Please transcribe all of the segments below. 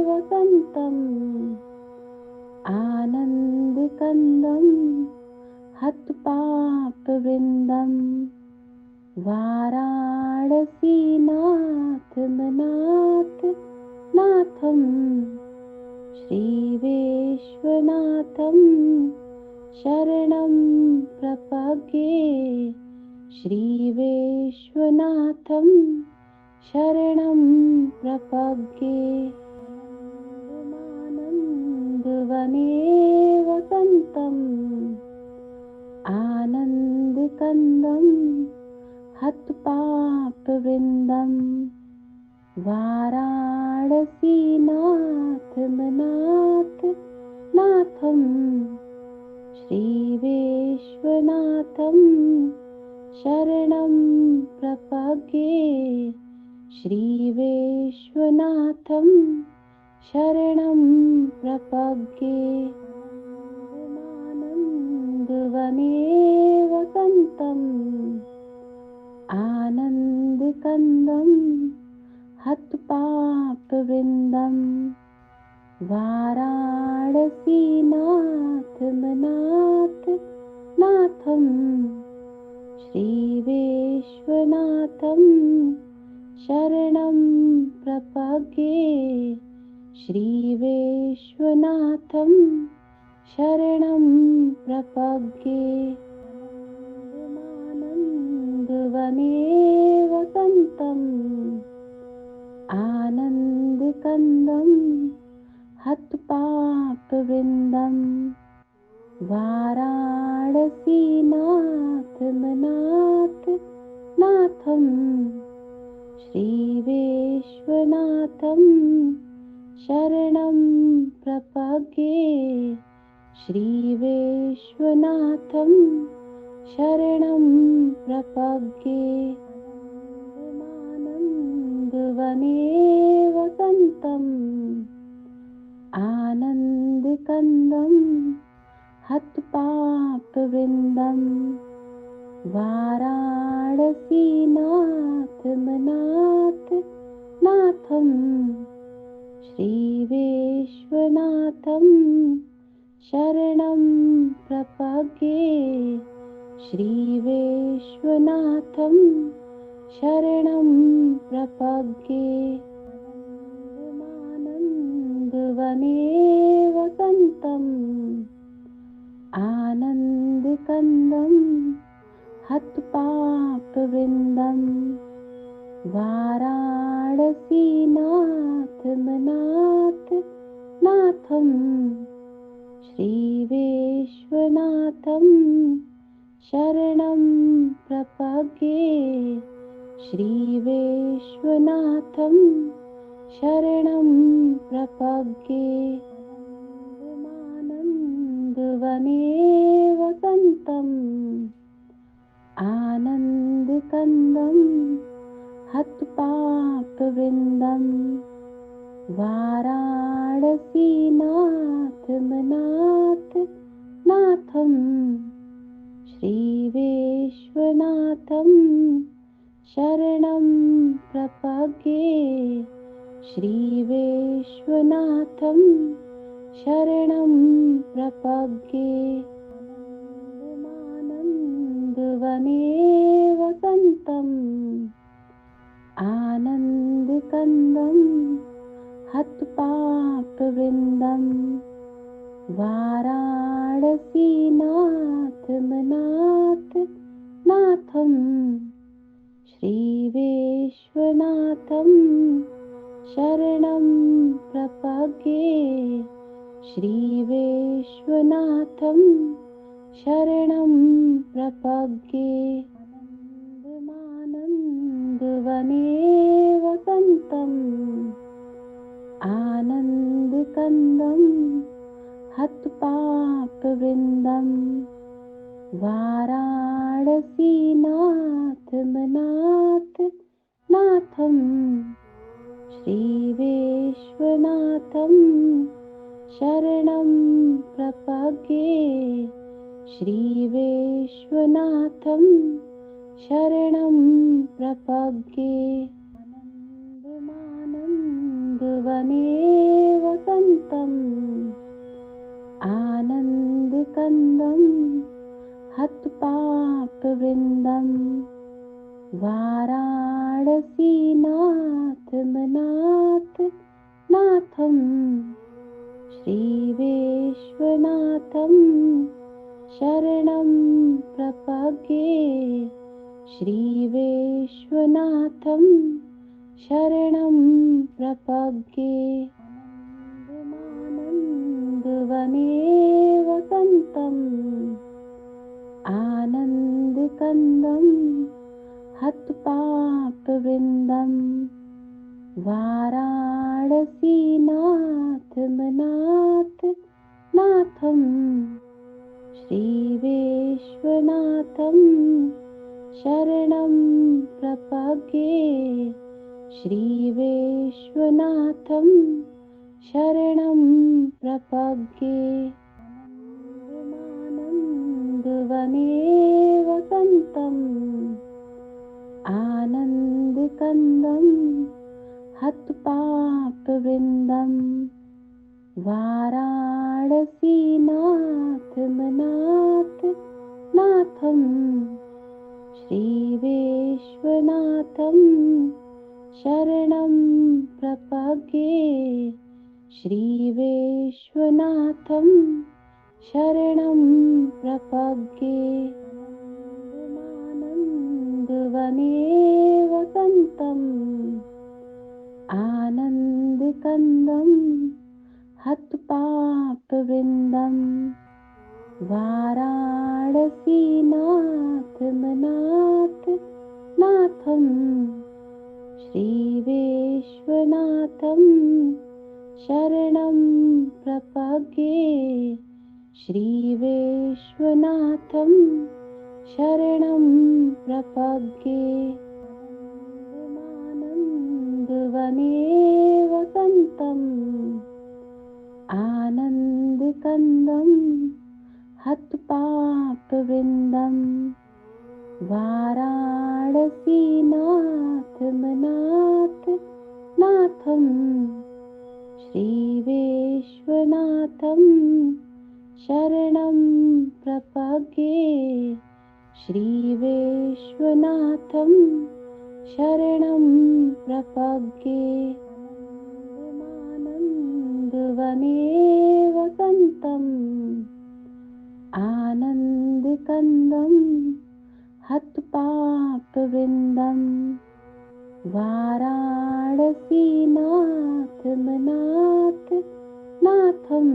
वसन्तम् आनन्दकन्दं हतपापवृन्दं वाराणसीनाथ manat नाथं श्रीविश्वनाथं शरणं प्रपद्ये श्रीविश्वनाथं शरणं प्रपद्ये आनन्दवने वसन्तम् आनन्दकन्दं हतपापवृन्दं वाराणसीनाथ मनाथ नाथं श्रीविश्वनाथं शरणं प्रपद्ये श्रीविश्वनाथं शरणं प्रपद्ये आनन्दवने वसन्तम् आनन्दकन्दं हतपापवृन्दं वाराणसीनाथ मनाथ नाथं श्रीविश्वनाथं शरणं प्रपद्ये श्रीविश्वनाथं शरणं प्रपद्ये आनन्दवने वसन्तम् आनन्दकन्दं हतपापवृन्दं वाराणसीनाथ मनाथ नाथं श्रीविश्वनाथं शरणं प्रपद्ये श्रीविश्वनाथं शरणं प्रपद्ये आनन्दवने वसन्तम् आनन्दकन्दं हतपापवृन्दं वाराणसीनाथ मनाथ नाथं श्रीविश्वनाथं शरणं प्रपद्ये श्रीविश्वनाथं शरणं प्रपद्ये आनन्दवने वसन्तम् आनन्दकन्दं हतपापवृन्दं वाराणसीनाथ मनाथ नाथं श्रीविश्वनाथं शरणं प्रपद्ये श्रीविश्वनाथं शरणं प्रपद्ये आनन्दवने वसन्तम् आनन्दकन्दं हतपापवृन्दं वाराणसीनाथ मनाथ नाथं श्रीविश्वनाथं शरणं प्रपद्ये श्रीविश्वनाथं शरणं प्रपद्ये आनन्दवने वसन्तम् आनन्दकन्दं हतपापवृन्दं वाराणसीनाथ मनाथ नाथं श्रीविश्वनाथं शरणं प्रपद्ये श्रीविश्वनाथं शरणं प्रपद्ये आनन्दवने वसन्तम् आनन्दकन्दं हतपापवृन्दं वाराणसीनाथ मनाथ नाथं श्रीविश्वनाथं शरणं प्रपद्ये श्रीविश्वनाथं शरणं प्रपद्ये आनन्दवने वसन्तम् आनन्दकन्दं हतपापवृन्दं वाराणसीनाथमनाथ नाथं श्रीविश्वनाथं शरणं प्रपद्ये श्रीविश्वनाथं शरणं प्रपद्ये आनन्दवने वसन्तम् आनन्दकन्दं हतपापवृन्दं वाराणसीनाथमनाथ नाथं श्रीविश्वनाथं शरणं प्रपद्ये श्रीविश्वनाथं शरणं प्रपद्ये आनन्दवने वसन्तम् आनन्दकन्दं हतपापवृन्दं वाराणसीनाथमनाथ नाथं श्रीविश्वनाथं शरणं प्रपद्ये श्रीविश्वनाथं शरणं प्रपद्ये आनन्दवने वसन्तम् आनन्दकन्दं हतपापवृन्दं वाराणसीनाथमनाथ नाथं श्रीविश्वनाथं शरणं प्रपद्ये श्रीविश्वनाथं शरणं प्रपद्ये आनन्दवने वसन्तम् आनन्दकन्दं हतपापवृन्दं वाराणसीनाथमनाथ नाथं श्रीविश्वनाथं शरणं प्रपद्ये श्रीविश्वनाथं शरणं प्रपद्ये आनन्दवने वसन्तम् आनन्दकन्दं हतपापवृन्दं वाराणसीनाथमनाथ नाथं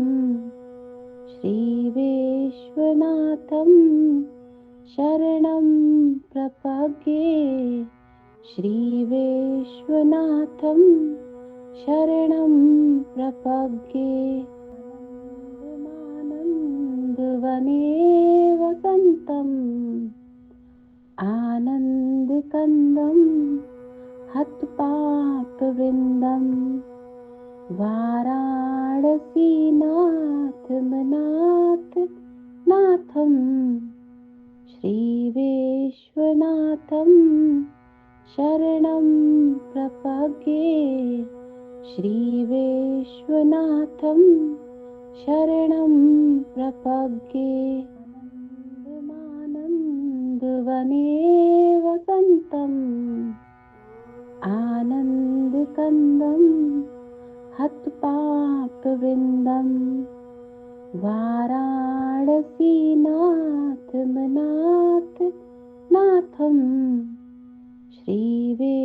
श्रीविश्वनाथं शरणं प्रपद्ये श्रीविश्वनाथं शरणं प्रपद्ये आनन्दवने वसन्तम् आनन्दकन्दं हतपापवृन्दं वाराणसीनाथमनाथ नाथं श्रीविश्वनाथं शरणं प्रपद्ये श्रीविश्वनाथं शरणं प्रपद्ये आनन्दवने वसन्तम् आनन्दकन्दं हतपापवृन्दं वाराणसीनाथमनाथ नाथं श्रीविश्वनाथं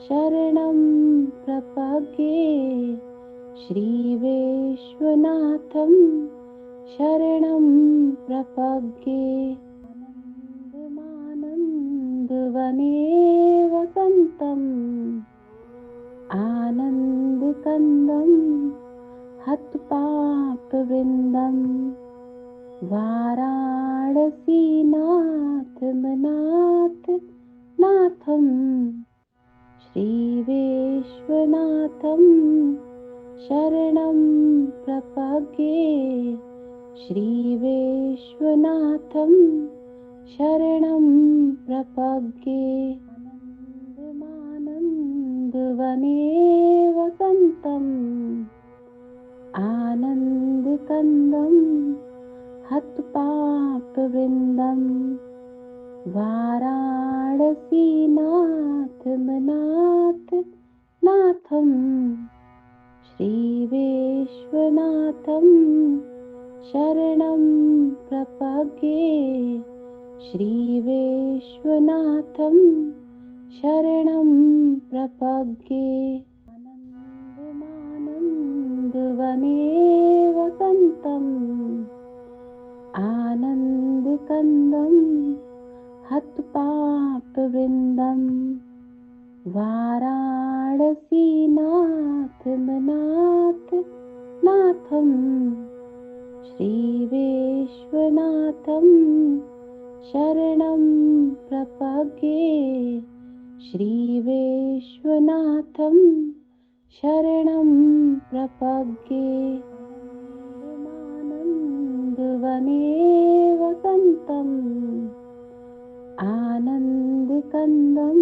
शरणं प्रपद्ये श्रीविश्वनाथं शरणं प्रपद्ये आनन्दवने वसन्तम् आनन्दकन्दं हतपापवृन्दं वाराणसीनाथमनाथ नाथं श्रीविश्वनाथं शरणं प्रपद्ये श्रीविश्वनाथं शरणं प्रपद्ये आनन्दवने वाराणसीनाथ मनाथ नाथं श्रीविश्वनाथं शरणं प्रपद्ये श्रीविश्वनाथं शरणं प्रपद्ये आनन्दमानन्दवने वसन्तम् आनन्दकन्दं हतपापवृन्दं वाराणसीनाथ मनाथ नाथं श्रीविश्वनाथं शरणं प्रपद्ये श्रीविश्वनाथं शरणं प्रपद्ये आनन्दवने वसन्तम् आनन्दकन्दं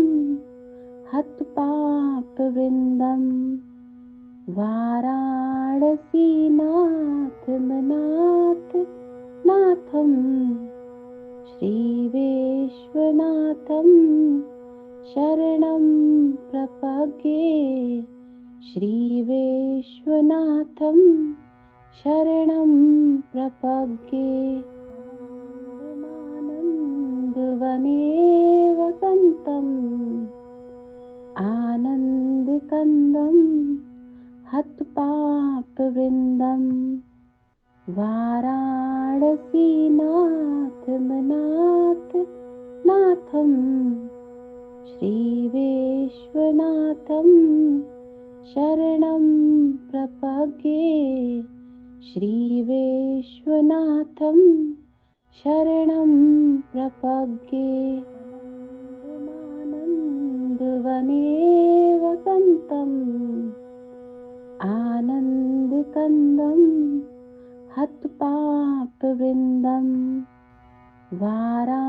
हतपापवृन्दं वाराणसीनाथ मनाथ नाथं श्रीविश्वनाथं शरणं प्रपद्ये श्रीविश्वनाथं शरणं प्रपद्ये आनन्दवने वसन्तम् आनन्दकन्दं हतपापवृन्दं वाराणसीनाथ मनाथ नाथं श्रीविश्वनाथं शरणं प्रपद्ये श्रीविश्वनाथं शरणं प्रपद्ये आनन्दवने वसन्तम् आनन्दकन्दं हतपापवृन्दं वाराणसीनाथ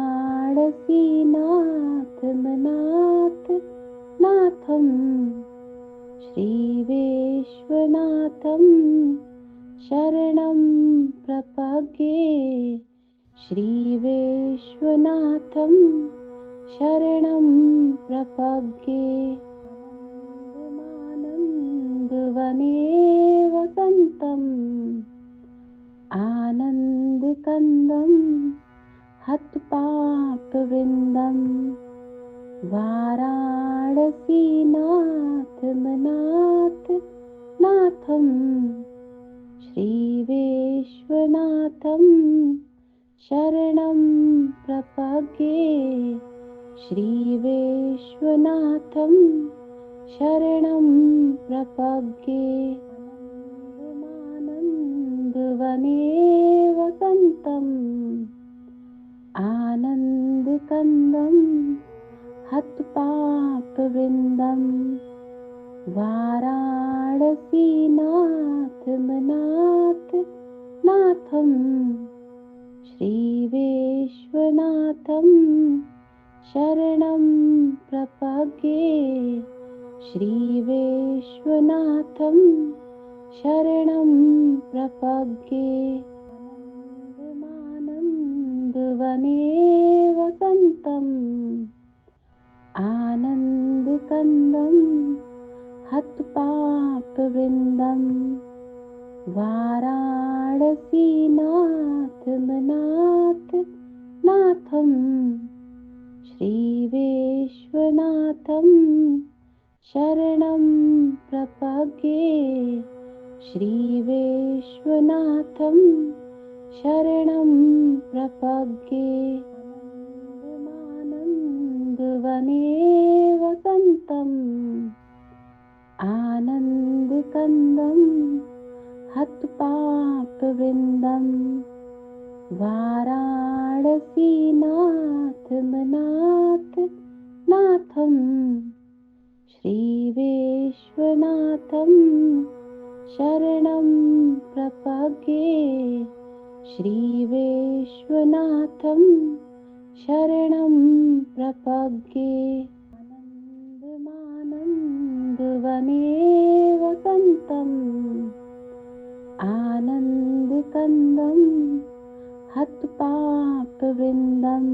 मनाथ नाथं श्रीविश्वनाथं शरणं प्रपद्ये श्रीविश्वनाथं शरणं प्रपद्ये आनन्दवने वसन्तम् आनन्दकन्दं हतपापवृन्दं वाराणसीनाथ मनाथ नाथं श्रीविश्वनाथं शरणं प्रपद्ये श्रीविश्वनाथं शरणं प्रपद्ये आनन्दवने वसन्तम् आनन्दकन्दं हतपापवृन्दं वाराणसीनाथ मनाथ नाथं श्रीविश्वनाथं शरणं प्रपद्ये श्रीविश्वनाथं शरणं प्रपद्ये आनन्दवने वसन्तम् आनन्दकन्दं हतपापवृन्दं वाराणसीनाथ मनाथ नाथं श्रीविश्वनाथं शरणं प्रपद्ये श्रीविश्वनाथं शरणं प्रपद्ये आनन्दवने वसन्तम् आनन्दकन्दं हतपापवृन्दं वाराणसीनाथ मनाथ नाथं श्रीविश्वनाथं शरणं प्रपद्ये श्रीविश्वनाथं शरणं प्रपद्ये आनन्दवने वसन्तम् आनन्दकन्दं हतपापवृन्दं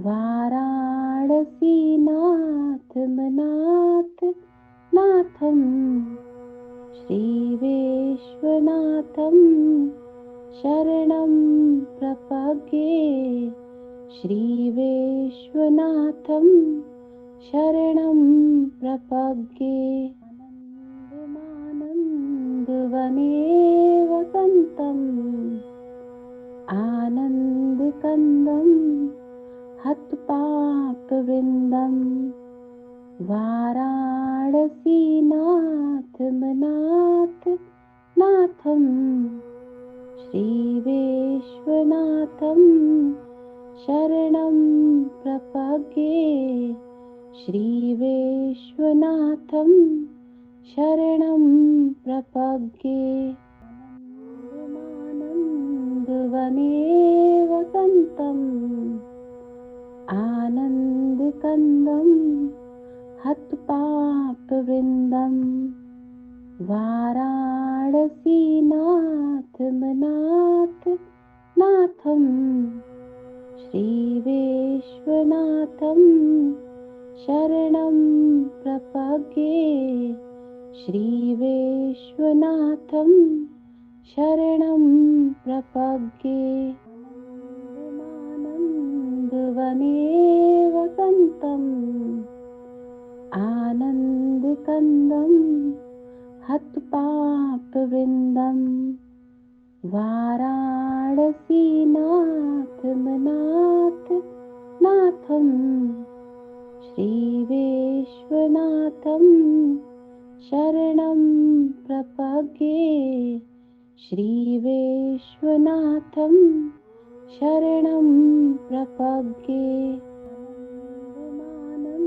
वाराणसीनाथ मनाथ नाथं श्रीविश्वनाथं शरणं प्रपद्ये श्रीविश्वनाथं शरणं प्रपद्ये आनन्दमानन्दवने वसन्तम् आनन्दकन्दं हतपापवृन्दं वाराणसीनाथ मनाथ नाथं श्रीविश्वनाथं शरणं प्रपद्ये श्रीविश्वनाथं शरणं प्रपद्ये आनन्दमानन्दवने वसन्तम् आनन्दकन्दं हतपापवृन्दं वाराणसीनाथ मनाथ नाथं श्रीविश्वनाथं शरणं प्रपद्ये श्रीविश्वनाथं शरणं प्रपद्ये आनन्दमानन्दवने वसन्तम् आनन्दकन्दं हतपापवृन्दं वाराणसीनाथ मनाथ नाथं श्रीविश्वनाथं शरणं प्रपद्ये श्रीविश्वनाथं शरणं प्रपद्ये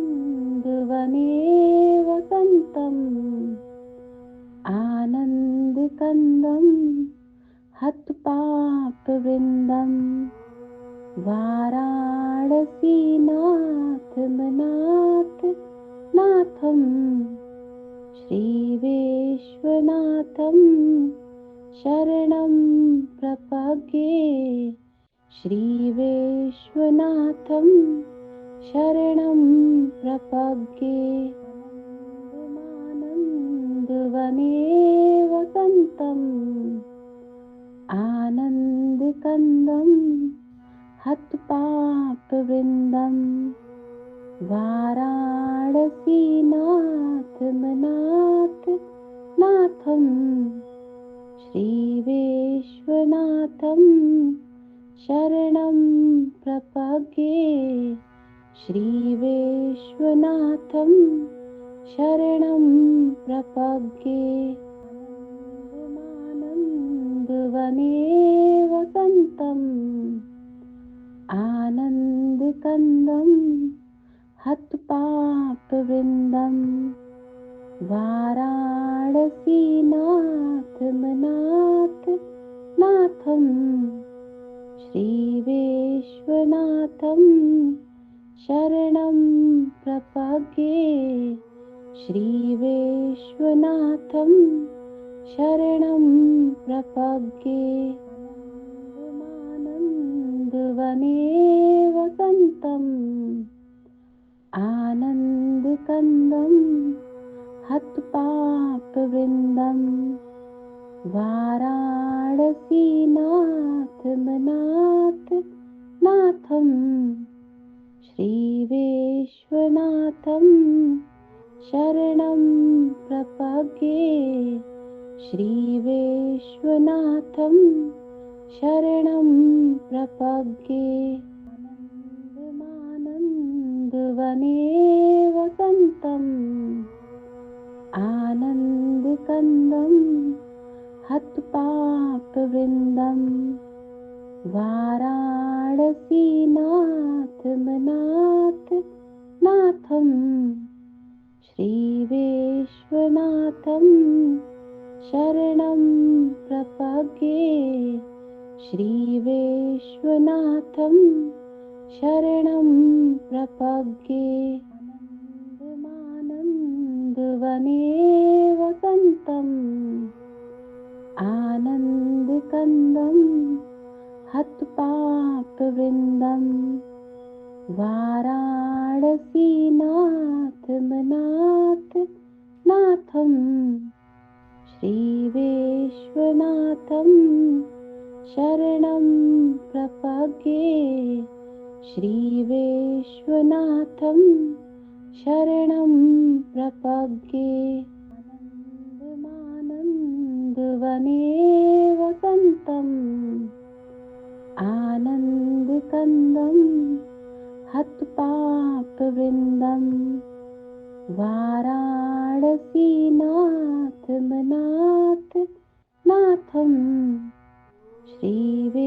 आनन्दमानन्दवने वसन्तम् आनन्दकन्दं हतपापवृन्दं वाराणसीनाथ मनाथ नाथं श्रीविश्वनाथं शरणं प्रपद्ये श्रीविश्वनाथं शरणं प्रपद्ये आनन्दमानन्दवने वसन्तम् आनन्दकन्दं हतपापवृन्दं वाराणसीनाथ मनाथ नाथं श्रीविश्वनाथं शरणं प्रपद्ये श्रीविश्वनाथं शरणं प्रपद्ये आनन्दमानन्दवने वसन्तम् आनन्दकन्दं हतपापवृन्दं वाराणसीनाथ मनाथ नाथं श्रीविश्वनाथं शरणं प्रपद्ये श्रीविश्वनाथं शरणं प्रपद्ये आनन्दमानन्दवने वसन्तम् आनन्दकन्दं हतपापवृन्दं वाराणसीनाथ मनाथ नाथं श्रीविश्वनाथं शरणं प्रपद्ये श्रीविश्वनाथं शरणं प्रपद्ये आनन्दमानन्दवने वसन्तम् आनन्दकन्दं हतपापवृन्दं वाराणसीनाथ मनाथ नाथं श्रीविश्वनाथं शरणं प्रपद्ये श्रीविश्वनाथं शरणं प्रपद्ये आनन्दमानन्दवने वसन्तम् आनन्दकन्दं हतपापवृन्दं वाराणसीनाथमनाथ नाथं श्रीविश्वनाथं शरणं प्रपद्ये श्रीविश्वनाथं शरणं प्रपद्ये आनन्दमानन्दवने वसन्तम् आनन्दकन्दं हतपापवृन्दं वाराणसीनाथमनाथ नाथं श्रीविश्वनाथं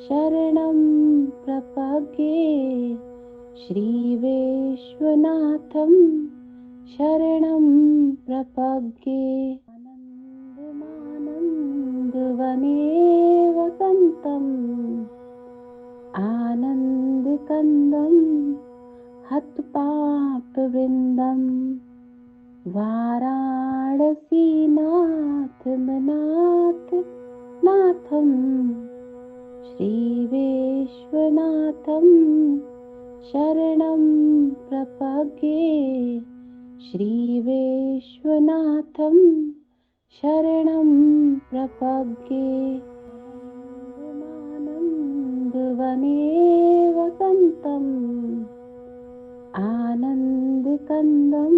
शरणं प्रपद्ये श्रीविश्वनाथं शरणं प्रपद्ये आनन्दमानन्दवने वसन्तम् आनन्दकन्दं हतपापवृन्दं वाराणसीनाथमनाथ नाथं श्रीविश्वनाथं शरणं प्रपद्ये श्रीविश्वनाथं शरणं प्रपद्ये आनन्दमानन्दवने वसन्तम् आनन्दकन्दं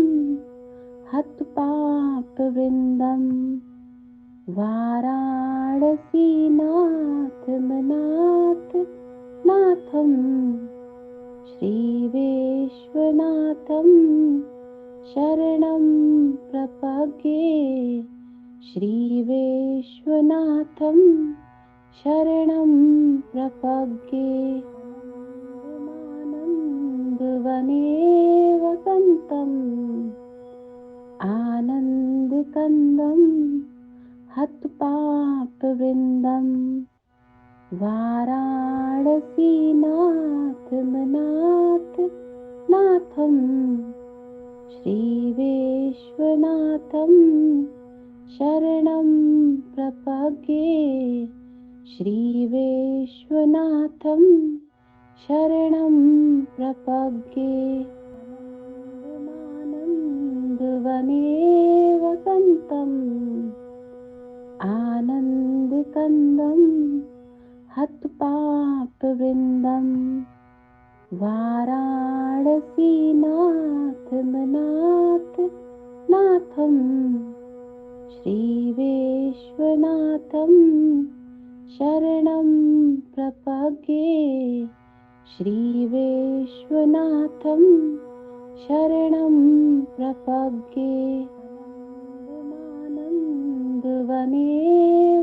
हतपापवृन्दं वाराणसीनाथमनाथ नाथं श्रीविश्वनाथं शरणं प्रपद्ये श्रीविश्वनाथं शरणं प्रपद्ये आनन्दमानन्दवने वसन्तम् आनन्दकन्दं हतपापवृन्दं वाराणसीनाथमनाथ नाथं श्रीविश्वनाथं शरणं प्रपद्ये श्रीविश्वनाथं शरणं प्रपद्ये आनन्दमानन्दवने वसन्तम् आनन्दकन्दं हतपापवृन्दं वाराणसीनाथमनाथ नाथं श्रीविश्वनाथं शरणं प्रपद्ये श्रीविश्वनाथं शरणं प्रपद्ये आनन्दमानन्दवने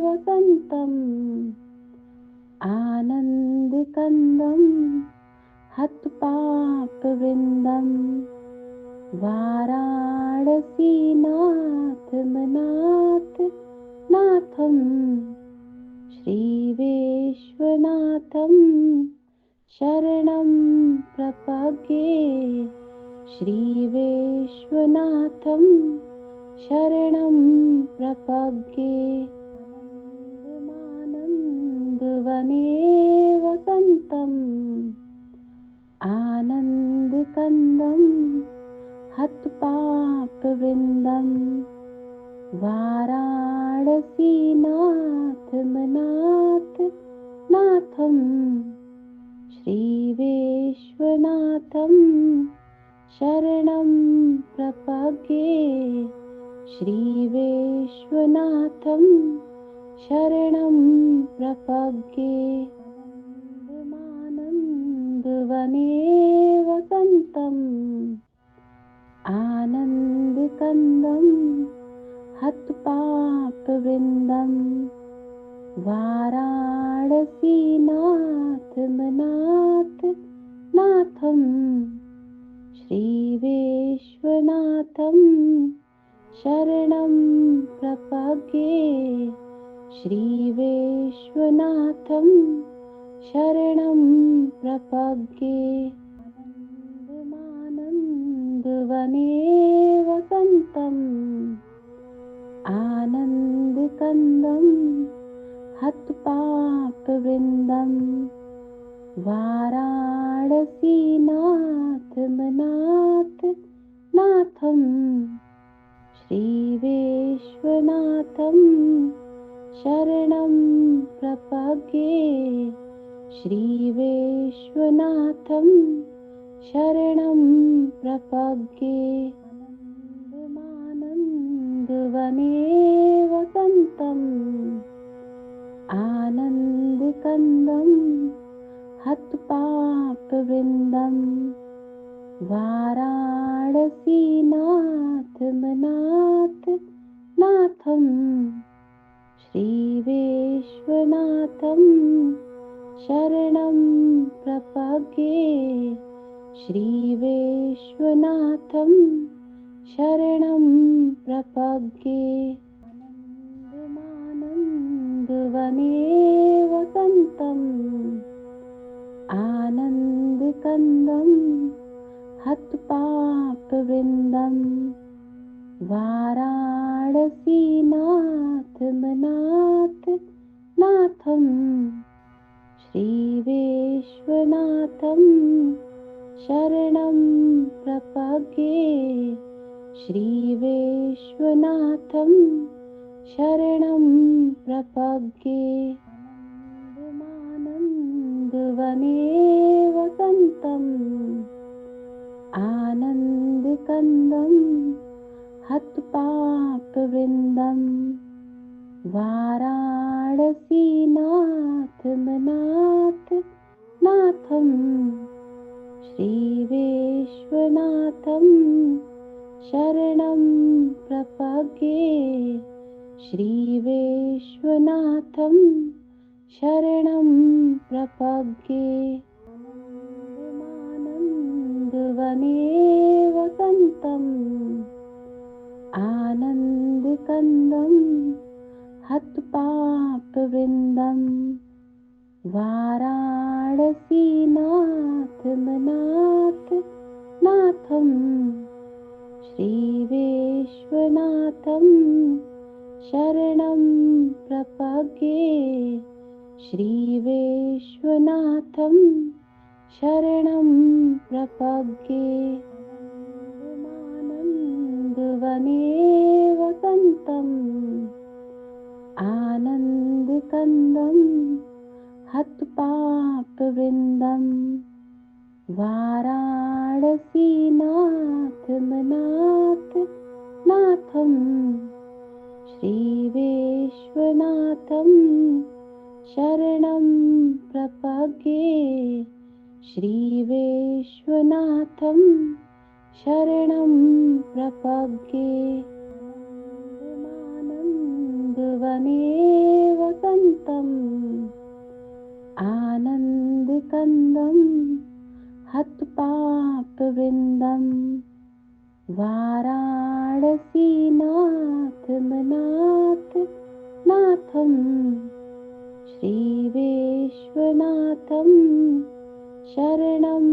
वसन्तम् आनन्दकन्दं हतपापवृन्दं वाराणसीनाथमनाथ नाथं श्रीविश्वनाथं शरणं प्रपद्ये श्रीविश्वनाथं शरणं प्रपद्ये आनन्दमानन्दवने वसन्तम् आनन्दकन्दं हतपापवृन्दं वाराणसीनाथमनाथ नाथं श्रीविश्वनाथं शरणं प्रपद्ये श्रीविश्वनाथं शरणं प्रपद्ये आनन्दमानन्दवने वसन्तम् आनन्दकन्दं हतपापवृन्दं वाराणसीनाथमनाथ नाथं श्रीविश्वनाथं शरणं प्रपद्ये श्रीविश्वनाथं शरणं प्रपद्ये आनन्दमानन्दवने वसन्तम् आनन्दकन्दं हतपापवृन्दं वाराणसीनाथमनाथ वाराणसीनाथमनाथ नाथं श्रीविश्वनाथं शरणं प्रपद्ये श्रीविश्वनाथं शरणं प्रपद्ये आनन्दमानन्दवने वसन्तम् आनन्दकन्दं हतपापवृन्दं वाराणसीनाथमनाथ नाथं श्रीविश्वनाथं शरणं प्रपद्ये श्रीविश्वनाथं शरणं प्रपद्ये आनन्दमानन्दवने वसन्तम् आनन्दकन्दं हतपापवृन्दं वाराणसीनाथमनाथ नाथं श्रीविश्वनाथं शरणं प्रपद्ये श्रीविश्वनाथं शरणं प्रपद्ये आनन्दमानन्दवने वसन्तम् आनन्दकन्दं हतपापवृन्दं वाराणसीनाथमनाथ नाथं श्रीविश्वनाथं शरणं प्रपद्ये श्रीविश्वनाथं शरणं प्रपद्ये आनन्दमानन्दवने वसन्तम् आनन्दकन्दं हतपापवृन्दं वाराणसीनाथमनाथ नाथं श्रीविश्वनाथं शरणं प्रपद्ये श्रीविश्वनाथं शरणं प्रपद्ये आनन्दमानन्दवने वसन्तम् आनन्दकन्दं हतपापवृन्दं वाराणसीनाथमनाथ नाथं श्रीविश्वनाथं शरणं प्रपद्ये श्रीविश्वनाथं शरणं प्रपद्ये आनन्दमानन्दवने वसन्तम् आनन्दकन्दं हतपापवृन्दं वाराणसीनाथमनाथ नाथं श्रीविश्वनाथं शरणं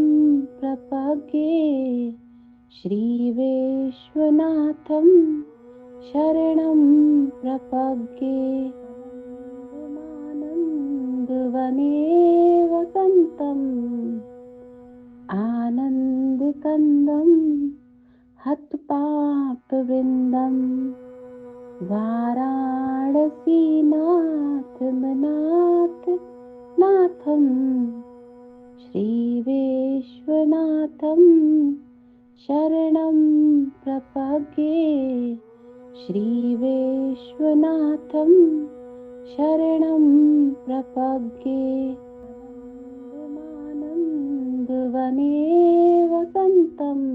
प्रपद्ये श्रीविश्वनाथं शरणं प्रपद्ये आनन्दमानन्दवने वसन्तम् आनन्दकन्दं हतपापवृन्दं वाराणसीनाथमनाथ नाथं श्रीविश्वनाथं शरणं प्रपद्ये श्रीविश्वनाथं शरणं प्रपद्ये आनन्दमानन्दवने वसन्तम्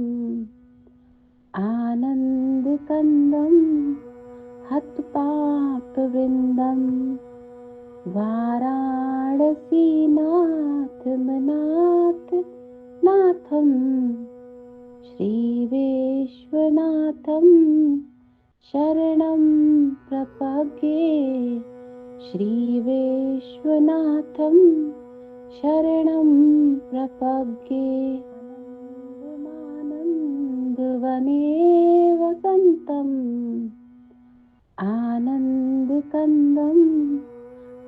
आनन्दकन्दं हतपापवृन्दं वाराणसीनाथमनाथ नाथं श्रीविश्वनाथं शरणं प्रपद्ये श्रीविश्वनाथं शरणं प्रपद्ये आनन्दमानन्दवने वसन्तम् आनन्दकन्दं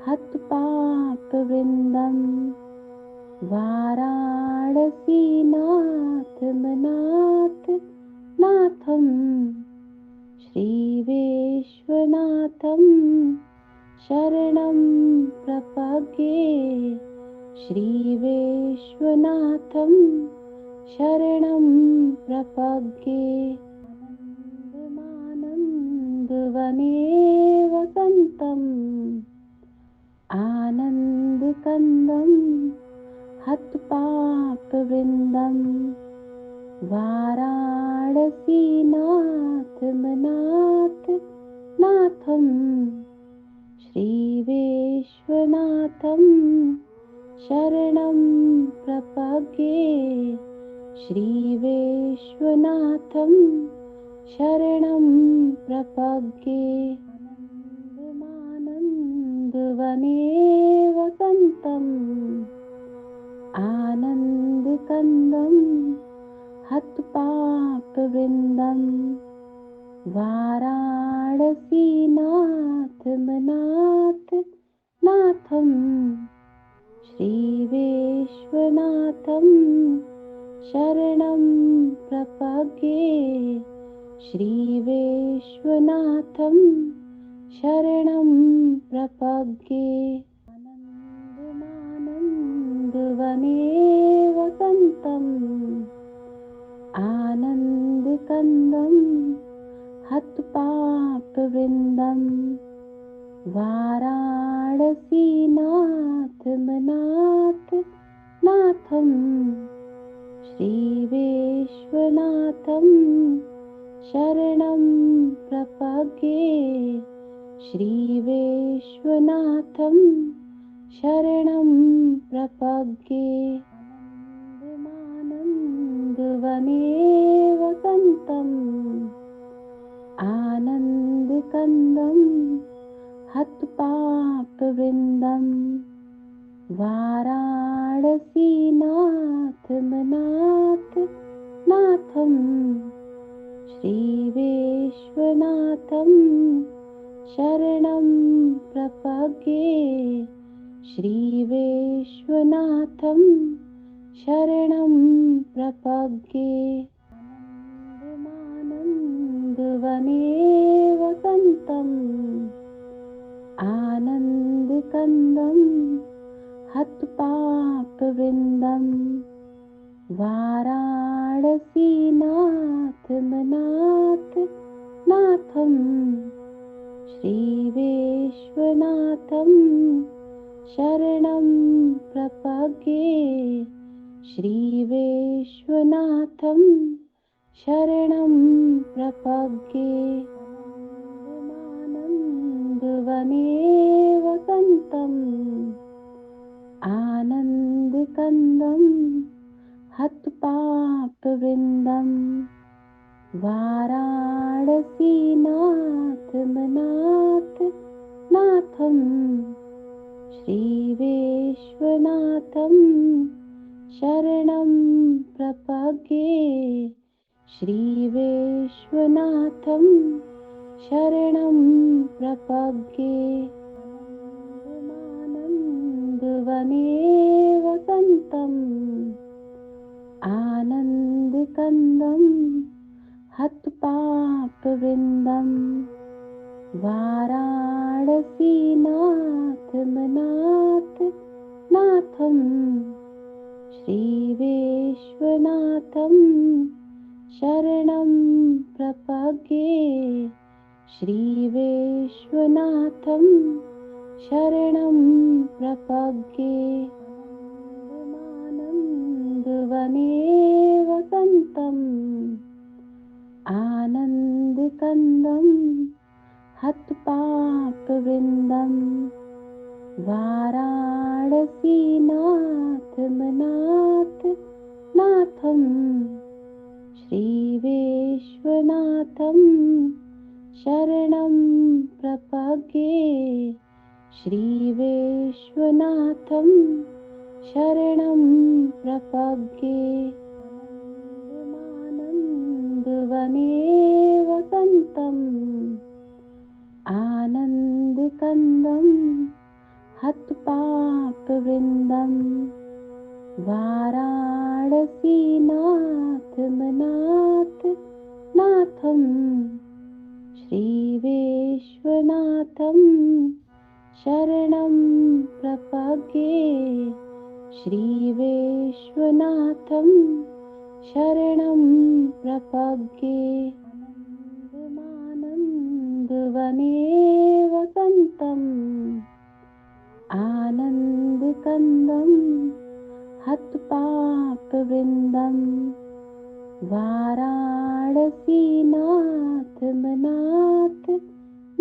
हतपापवृन्दं वाराणसीनाथमनाथ नाथं श्रीविश्वनाथं शरणं प्रपद्ये श्रीविश्वनाथं शरणं प्रपद्ये आनन्दमानन्दवने वसन्तम् आनन्दकन्दं हतपापवृन्दं वाराणसीनाथमनाथ नाथं श्रीविश्वनाथं शरणं प्रपद्ये श्रीविश्वनाथं शरणं प्रपद्ये आनन्दमानन्दवने वसन्तम् आनन्दकन्दं हतपापवृन्दं वाराणसीनाथमनाथ नाथं श्रीविश्वनाथं शरणं प्रपद्ये श्रीविश्वनाथं शरणं प्रपद्ये आनन्दमानन्दवने वसन्तम् आनन्दकन्दं हतपापवृन्दं वाराणसीनाथमनाथ नाथं श्रीविश्वनाथं शरणं प्रपद्ये श्रीविश्वनाथं शरणं प्रपद्ये आनन्दमानन्दवने वसन्तम् आनन्दकन्दं हतपापवृन्दं वाराणसीनाथमनाथ नाथं श्रीविश्वनाथं शरणं प्रपद्ये श्रीविश्वनाथं शरणं प्रपद्ये आनन्दमानन्दवने वसन्तम् आनन्दकन्दं हतपापवृन्दं वाराणसीनाथमनाथ नाथं श्रीविश्वनाथं शरणं प्रपद्ये श्रीविश्वनाथं शरणं प्रपद्ये आनन्दमानन्दवने वसन्तम् आनन्दकन्दं हतपापवृन्दं वाराणसीनाथमनाथ नाथं श्रीविश्वनाथं शरणं प्रपद्ये श्रीविश्वनाथं शरणं प्रपद्ये आनन्दमानन्दवने वसन्तम् आनन्दकन्दं हतपापवृन्दं वाराणसीनाथमनाथ नाथं श्रीविश्वनाथं शरणं प्रपद्ये श्रीविश्वनाथं शरणं प्रपद्ये आनन्दमानन्दवने वसन्तम् आनन्दकन्दं हतपापवृन्दं वाराणसीनाथमनाथ नाथं श्रीविश्वनाथं शरणं प्रपद्ये श्रीविश्वनाथं शरणं प्रपद्ये आनन्दमानन्दवने वसन्तम् आनन्दकन्दं हतपापवृन्दं वाराणसीनाथमनाथ नाथं श्रीविश्वनाथं शरणं प्रपद्ये श्रीविश्वनाथं शरणं प्रपद्ये आनन्दमानन्दवने वसन्तम् आनन्दकन्दं हतपापवृन्दं वाराणसीनाथमनाथ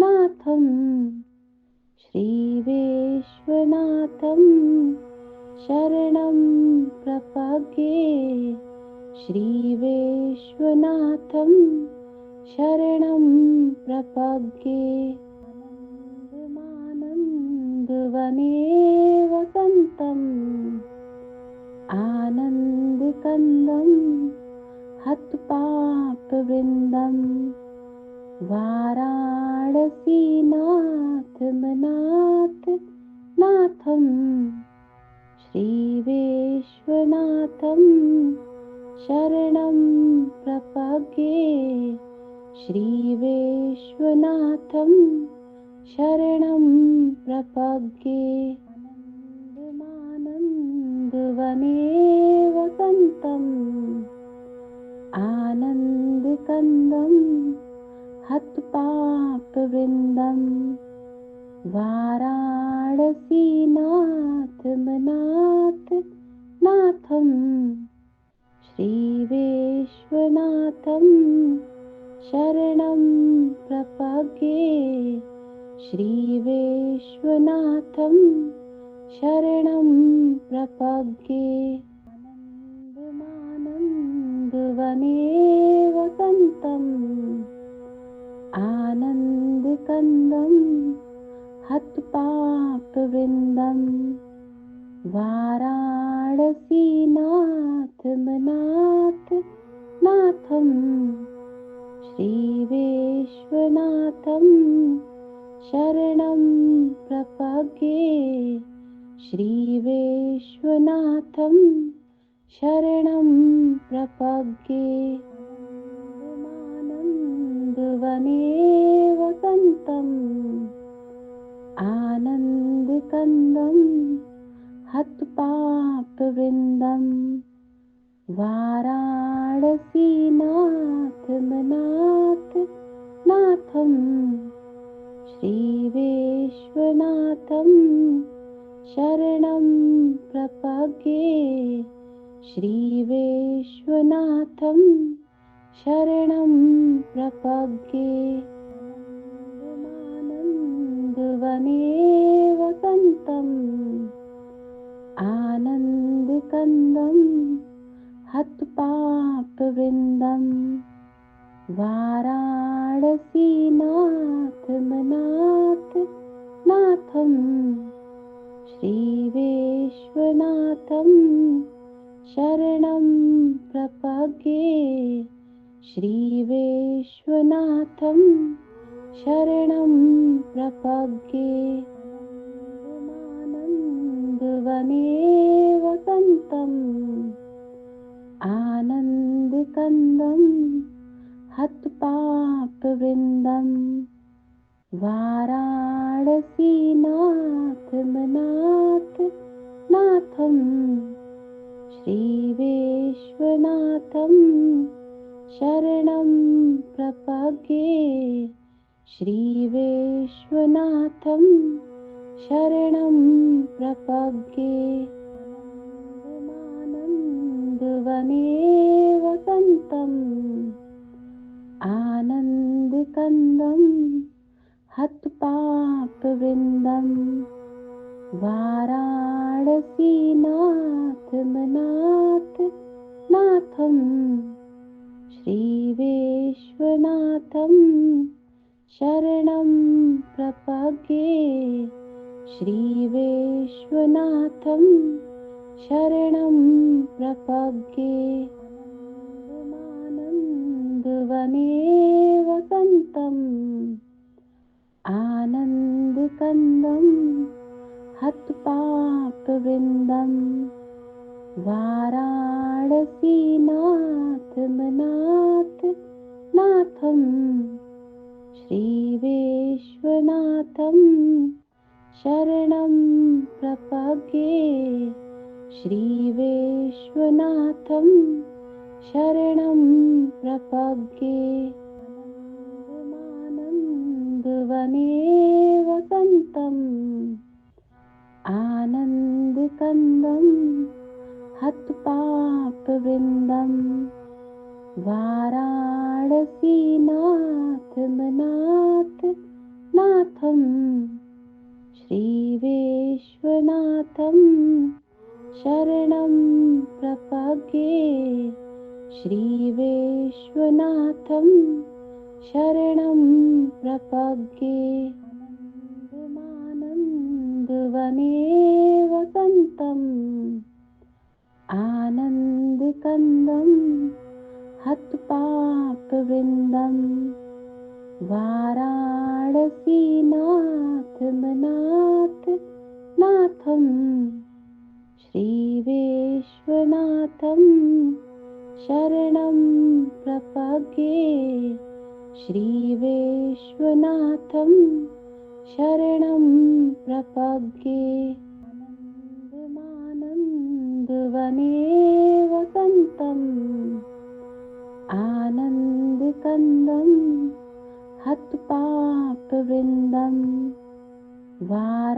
नाथं श्रीविश्वनाथं शरणं प्रपद्ये श्रीविश्वनाथं शरणं प्रपद्ये आनन्दमानन्दवने वसन्तम् आनन्दकन्दं हतपापवृन्दं वाराणसीनाथमनाथ नाथं श्रीविश्वनाथं शरणं प्रपद्ये श्रीविश्वनाथं शरणं प्रपद्ये आनन्दमानन्दवने वसन्तम् आनन्दकन्दं हतपापवृन्दं वाराणसीनाथमनाथ नाथं श्रीविश्वनाथं शरणं प्रपद्ये श्रीविश्वनाथं शरणं प्रपद्ये आनन्दमानन्दवने वसन्तम् आनन्दकन्दं हतपापवृन्दं वाराणसीनाथमनाथ नाथं श्रीविश्वनाथं शरणं प्रपद्ये श्रीविश्वनाथं शरणं प्रपद्ये आनन्दमानन्दवने वसन्तम् आनन्दकन्दं हतपापवृन्दं वाराणसीनाथमनाथ नाथं श्रीविश्वनाथं शरणं प्रपद्ये श्रीविश्वनाथं शरणं प्रपद्ये आनन्दमानन्दवने वसन्तम् आनन्दकन्दं हतपापवृन्दं वाराणसीनाथमनाथ नाथं श्रीविश्वनाथं शरणं प्रपद्ये श्रीविश्वनाथं शरणं प्रपद्ये आनन्दमानन्दवने वसन्तम् आनन्दकन्दं हतपापवृन्दं वाराणसीनाथमनाथ नाथं श्रीविश्वनाथं शरणं प्रपद्ये श्रीविश्वनाथं शरणं प्रपद्ये आनन्दमानन्दवने वसन्तम् आनन्दकन्दं हतपापवृन्दं वाराणसीनाथमनाथ नाथं श्रीविश्वनाथं शरणं प्रपद्ये श्रीविश्वनाथं शरणं प्रपद्ये आनन्दमानन्दवने वसन्तम् आनन्दकन्दं हतपापवृन्दं वाराणसीनाथ मनाथ नाथं श्रीविश्वनाथं शरणं प्रपद्ये श्रीविश्वनाथं शरणं प्रपद्ये आनन्दवने वसन्तम् आनन्दकन्दं हतपापवृन्दं वाराणसीनाथ मनाथ नाथं श्रीविश्वनाथं शरणं प्रपद्ये श्रीविश्वनाथं शरणं प्रपद्ये आनन्दवने वसन्तम् आनन्दकन्दं हतपापवृन्दं वाराणसीनाथ मनाथ नाथं श्रीविश्वनाथं शरणं प्रपद्ये श्रीविश्वनाथं शरणं प्रपद्ये आनन्दवने वसन्तम् आनन्दकन्दं हतपापवृन्दं वाराणसीनाथ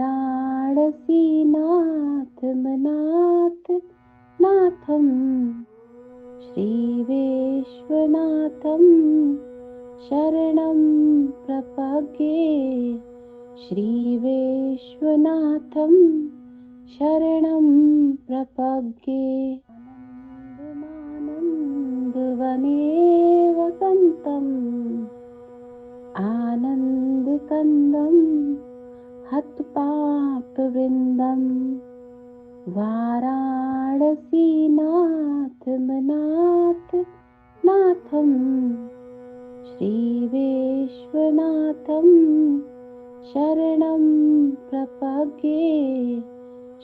मनाथ नाथं श्रीविश्वनाथं शरणं प्रपद्ये श्रीविश्वनाथं शरणं प्रपद्ये आनन्दवने वसन्तम् आनन्दकन्दं हतपापवृन्दं वाराणसीनाथ मनाथ नाथं श्रीविश्वनाथं शरणं प्रपद्ये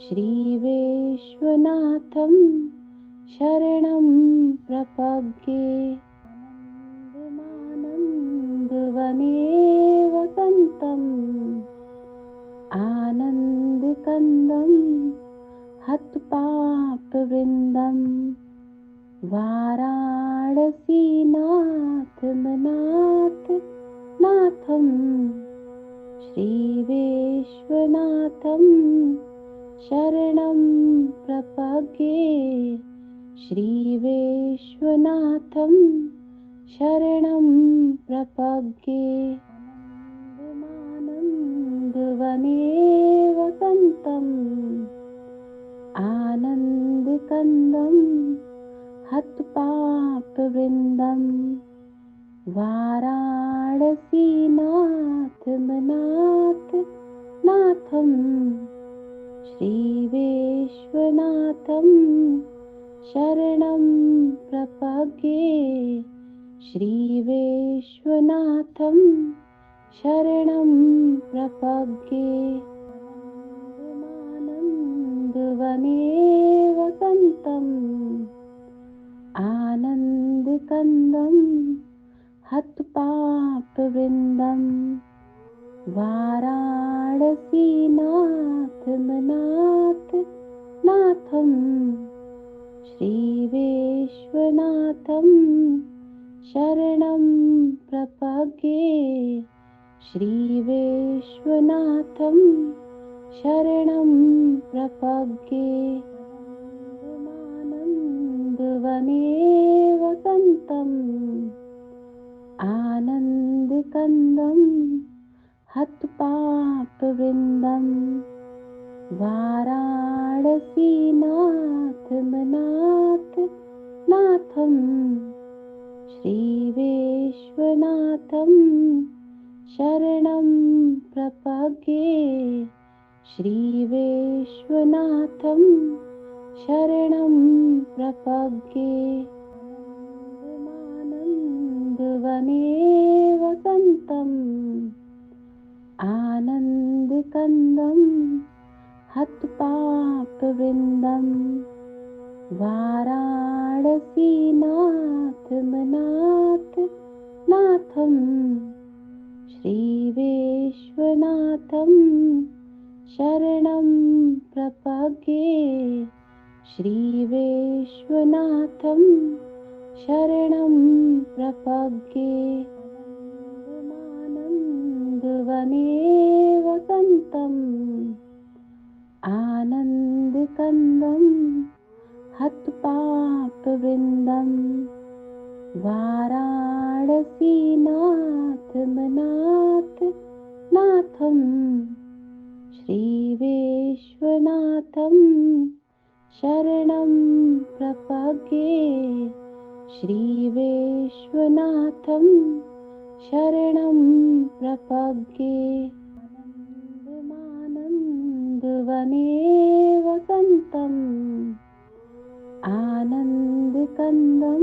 श्रीविश्वनाथं शरणं प्रपद्ये आनन्दवने वसन्तम् आनन्दकन्दं हतपापवृन्दं वाराणसीनाथ मनाथ नाथं श्रीविश्वनाथं शरणं प्रपद्ये श्रीविश्वनाथं शरणं प्रपद्ये आनन्दवने वसन्तम् आनन्दकन्दं हतपापवृन्दं वाराणसीनाथ मनाथ नाथं श्रीविश्वनाथं शरणं प्रपद्ये श्रीविश्वनाथं शरणं प्रपद्ये आनन्दवने वसन्तम् आनन्दकन्दं हतपापवृन्दं वाराणसीनाथ मनाथ नाथं श्रीविश्वनाथं शरणं प्रपद्ये श्रीविश्वनाथं शरणं प्रपद्ये आनन्दवने वसन्तम् आनन्दकन्दं हतपापवृन्दं वाराणसीनाथ मनाथ नाथं श्रीविश्वनाथं शरणं प्रपद्ये श्रीविश्वनाथं शरणं प्रपद्ये आनन्दवने वसन्तम् आनन्दकन्दं हतपापवृन्दं वाराणसीनाथमनाथ नाथं श्रीविश्वनाथं शरणं प्रपद्ये श्रीविश्वनाथं शरणं प्रपद्ये आनन्दवने वसन्तम् आनन्दकन्दं हतपापवृन्दं वाराणसीनाथमनाथ नाथं श्रीविश्वनाथं शरणं प्रपद्ये श्रीविश्वनाथं शरणं प्रपद्ये आनन्दवने वसन्तम् आनन्दकन्दं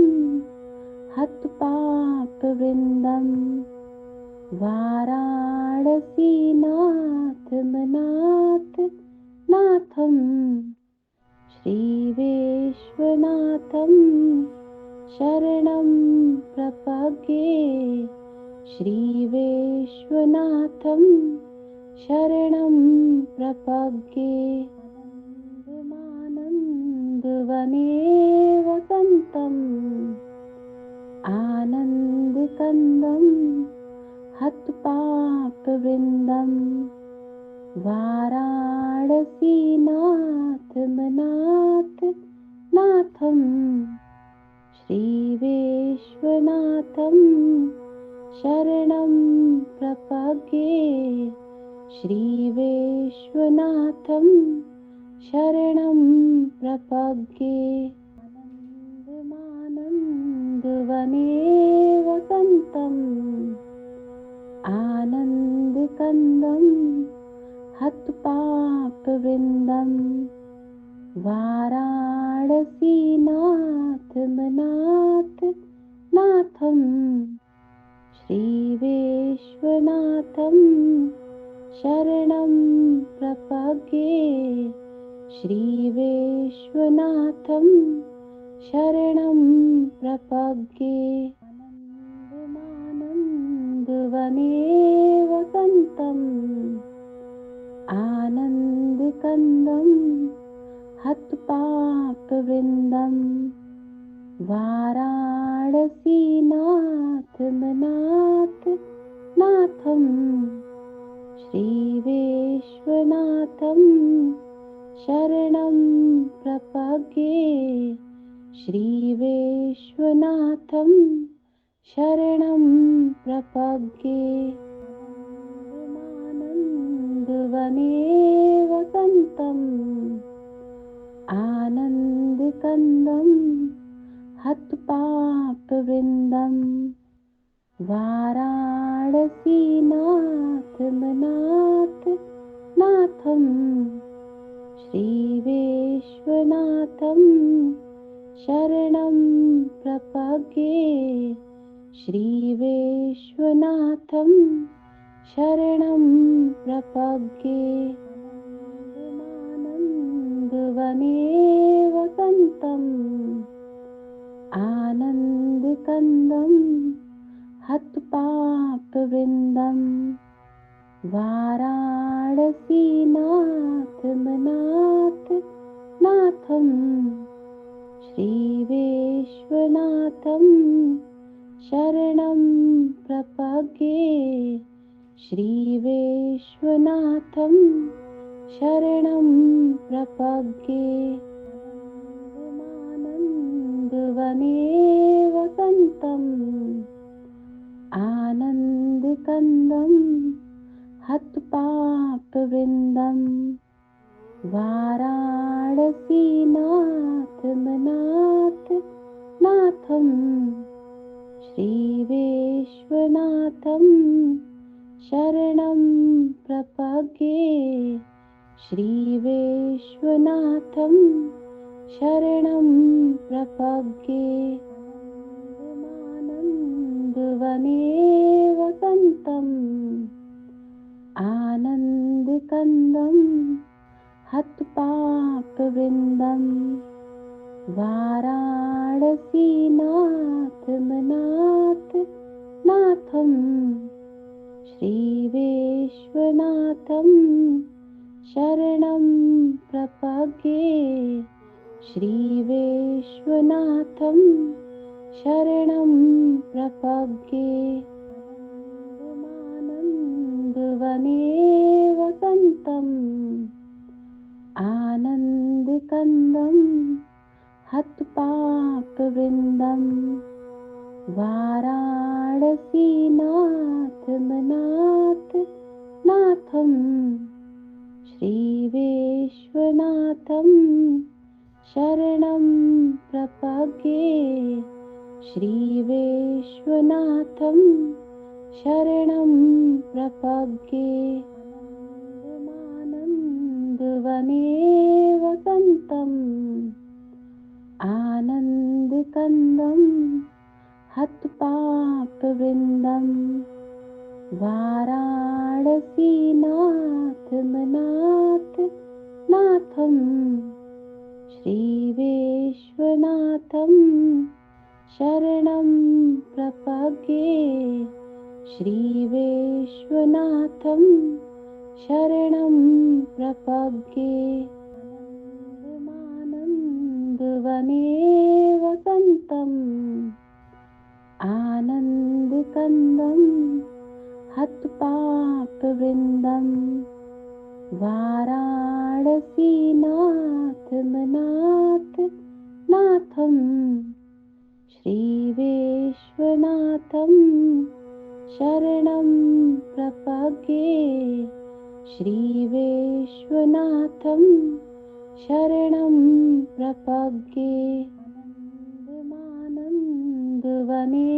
हतपापवृन्दं वाराणसीनाथमनाथ नाथं श्रीविश्वनाथं शरणं प्रपद्ये श्रीविश्वनाथं शरणं प्रपद्ये आनन्दवने वसन्तम् आनन्दकन्दं हतपापवृन्दं वाराणसीनाथमनाथ नाथं श्रीविश्वनाथं शरणं प्रपद्ये श्रीविश्वनाथं शरणं प्रपद्ये आनन्दवने वसन्तम् आनन्दकन्दं हतपापवृन्दं वाराणसीनाथमनाथ नाथं श्रीविश्वनाथं शरणं प्रपद्ये श्रीविश्वनाथं शरणं प्रपद्ये आनन्दवने वसन्तम् आनन्दकन्दं हतपापवृन्दं वाराणसीनाथमनाथ नाथं श्रीविश्वनाथं शरणं प्रपद्ये श्रीविश्वनाथं शरणं प्रपद्ये आनन्दवने वसन्तम् आनन्दकन्दं हतपापवृन्दं वाराणसीनाथमनाथ नाथं श्रीविश्वनाथं शरणं प्रपद्ये श्रीविश्वनाथं शरणं प्रपद्ये आनन्दवने वसन्तम् आनन्दकन्दं हतपापवृन्दं वाराणसीनाथमनाथ नाथं श्रीविश्वनाथं शरणं प्रपद्ये श्रीविश्वनाथं शरणं प्रपद्ये आनन्दवने वसन्तम् आनन्दकन्दं हतपापवृन्दं वाराणसीनाथमनाथ नाथं श्रीविश्वनाथं शरणं प्रपद्ये श्रीविश्वनाथं शरणं प्रपद्ये आनन्दवने वसन्तम् आनन्दकन्दं हतपापवृन्दं वाराणसीनाथमनाथ नाथं श्रीविश्वनाथं शरणं प्रपद्ये श्रीविश्वनाथं शरणं प्रपद्ये आनन्दवने वसन्तम् आनन्दकन्दं हतपापवृन्दं वाराणसीनाथमनाथ नाथं श्रीविश्वनाथं शरणं प्रपद्ये श्रीविश्वनाथं शरणं प्रपद्ये आनन्दवने वसन्तम् आनन्दकन्दं हतपापवृन्दं वाराणसीनाथमनाथ नाथं श्रीविश्वनाथं शरणं प्रपद्ये श्रीविश्वनाथं शरणं प्रपद्ये आनन्दवने वसन्तम् आनन्दकन्दं हतपापवृन्दं वाराणसीनाथमनाथ नाथं श्रीविश्वनाथं शरणं प्रपद्ये श्रीविश्वनाथं शरणं प्रपद्ये आनन्दवने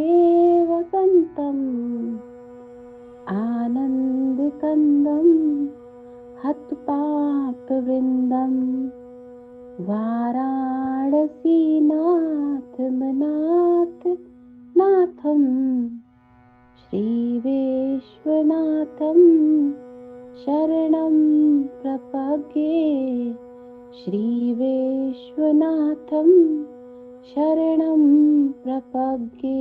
वसन्तम् आनन्दकन्दं हतपापवृन्दं वाराणसीनाथमनाथ नाथं श्रीविश्वनाथं शरणं प्रपद्ये श्रीविश्वनाथं शरणं प्रपद्ये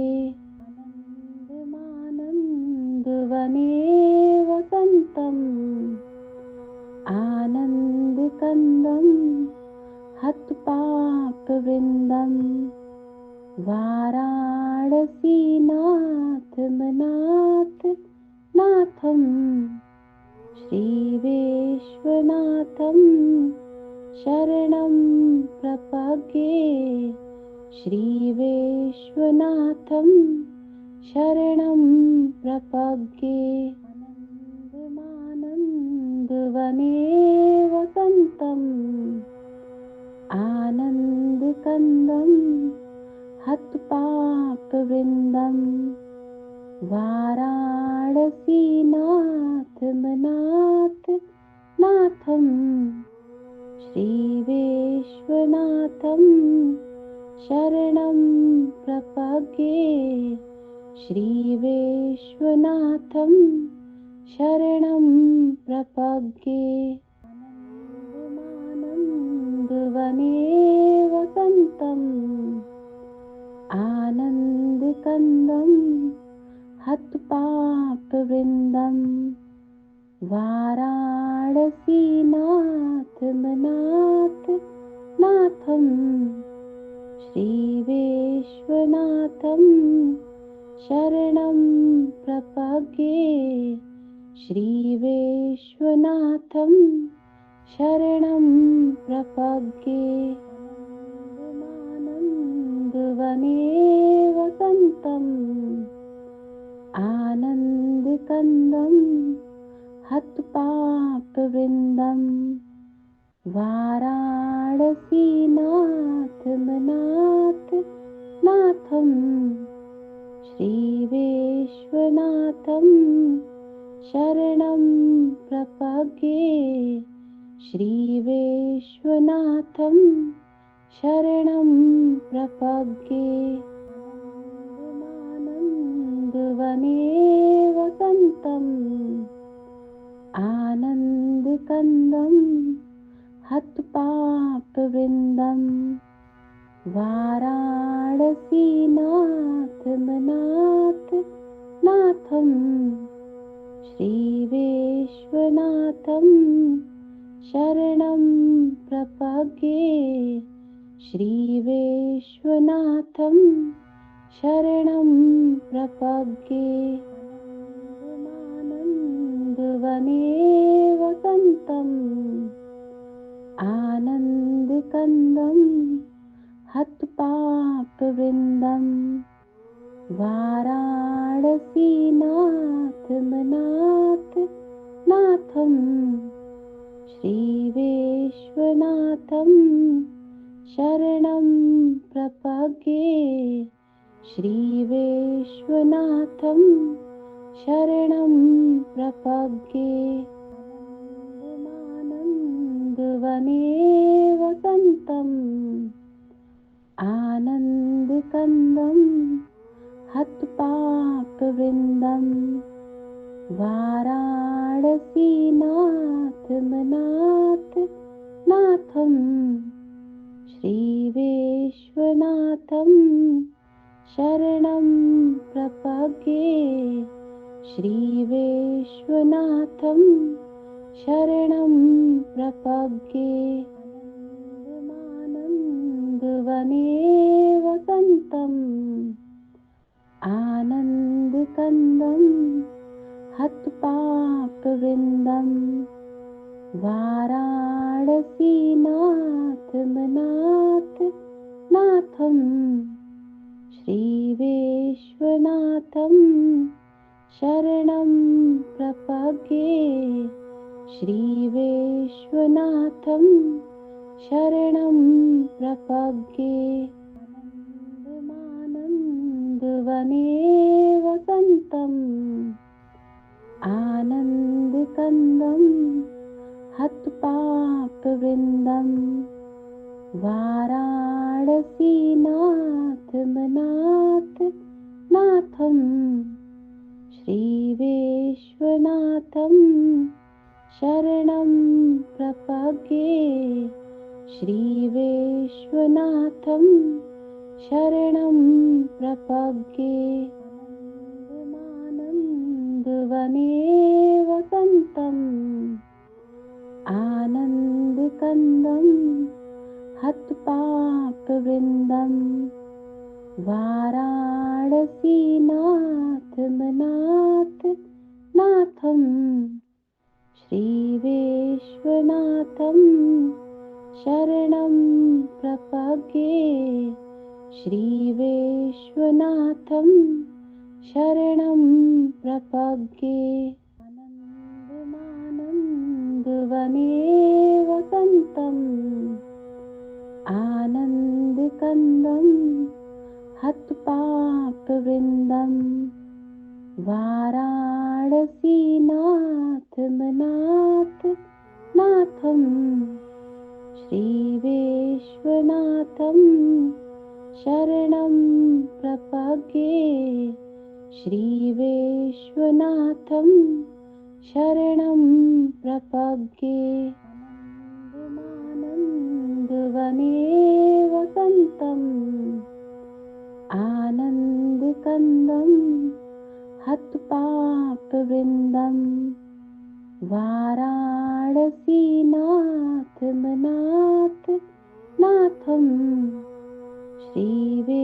आनन्दवने वसन्तम् आनन्दकन्दं हतपापवृन्दं वाराणसीनाथमनाथ नाथं श्रीविश्वनाथं शरणं प्रपद्ये श्रीविश्वनाथं शरणं प्रपद्ये आनन्दवने वसन्तम् आनन्दकन्दं हतपापवृन्दं वाराणसीनाथमनाथ नाथं श्रीविश्वनाथं शरणं प्रपद्ये श्रीविश्वनाथं शरणं प्रपद्ये आनन्दवने वसन्तम् आनन्दकन्दं हतपापवृन्दं वाराणसीनाथमनाथ नाथं श्रीविश्वनाथं शरणं प्रपद्ये श्रीविश्वनाथं शरणं प्रपद्ये आनन्दवने वसन्तम् आनन्दकन्दं हतपापवृन्दं वाराणसीनाथमनाथ नाथं श्रीविश्वनाथं शरणं प्रपद्ये श्रीविश्वनाथं शरणं प्रपद्ये आनन्दवने वसन्तम् आनन्दकन्दं हतपापवृन्दं वाराणसीनाथ मनाथ नाथं श्रीविश्वनाथं शरणं प्रपद्ये श्रीविश्वनाथं शरणं प्रपद्ये आनन्दवने वसन्तम् आनन्दकन्दं हतपापवृन्दं वाराणसीनाथ मनाथ नाथं श्रीविश्वनाथं शरणं प्रपद्ये श्रीविश्वनाथं शरणं प्रपद्ये आनन्दवने वसन्तम् आनन्दकन्दं हतपापवृन्दं वाराणसीनाथ मनाथ नाथं श्रीविश्वनाथं शरणं प्रपद्ये श्रीविश्वनाथं शरणं प्रपद्ये आनन्दवने वसन्तम् आनन्दकन्दं हतपापवृन्दं वाराणसीनाथ मनाथ नाथं श्रीविश्वनाथं शरणं प्रपद्ये श्रीविश्वनाथं शरणं प्रपद्ये आनन्दवने वसन्तम् आनन्दकन्दं हतपापवृन्दं वाराणसीनाथ मनाथ नाथं श्रीविश्वनाथं शरणं प्रपद्ये श्रीविश्वनाथं शरणं प्रपद्ये आनन्दवने वसन्तम् आनन्दकन्दं हतपापवृन्दं वाराणसीनाथ मनाथ नाथं श्रीविश्वनाथं शरणं प्रपद्ये श्रीविश्वनाथं शरणं प्रपद्ये आनन्दवने वसन्तम् आनन्दकन्दं हतपापवृन्दं वाराणसीनाथ मनाथ नाथं श्रीविश्वनाथं शरणं प्रपद्ये श्रीविश्वनाथं शरणं प्रपद्ये आनन्दवने वसन्तम् आनन्दकन्दं हतपापवृन्दं वाराणसीनाथ मनाथ नाथं श्रीविश्वनाथं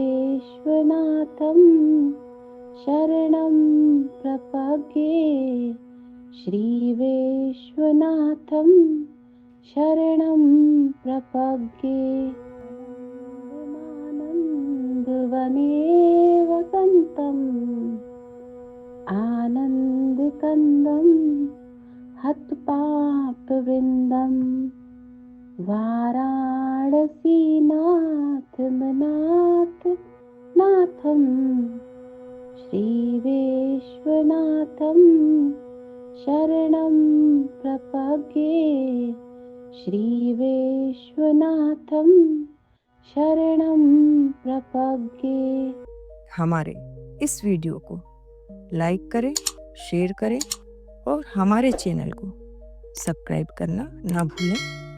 शरणं प्रपद्ये श्रीविश्वनाथं शरणं प्रपद्ये आनन्दवने वसन्तम् आनन्दकन्दं हतपापवृन्दं वाराणसीनाथ मनाथ नाथं श्रीविश्वनाथं शरणं प्रपद्ये श्रीविश्वनाथं शरणं प्रपद्ये। हमारे इस वीडियो को लाइक करें, शेयर करें और हमारे चैनल को सब्सक्राइब करना ना भूलें।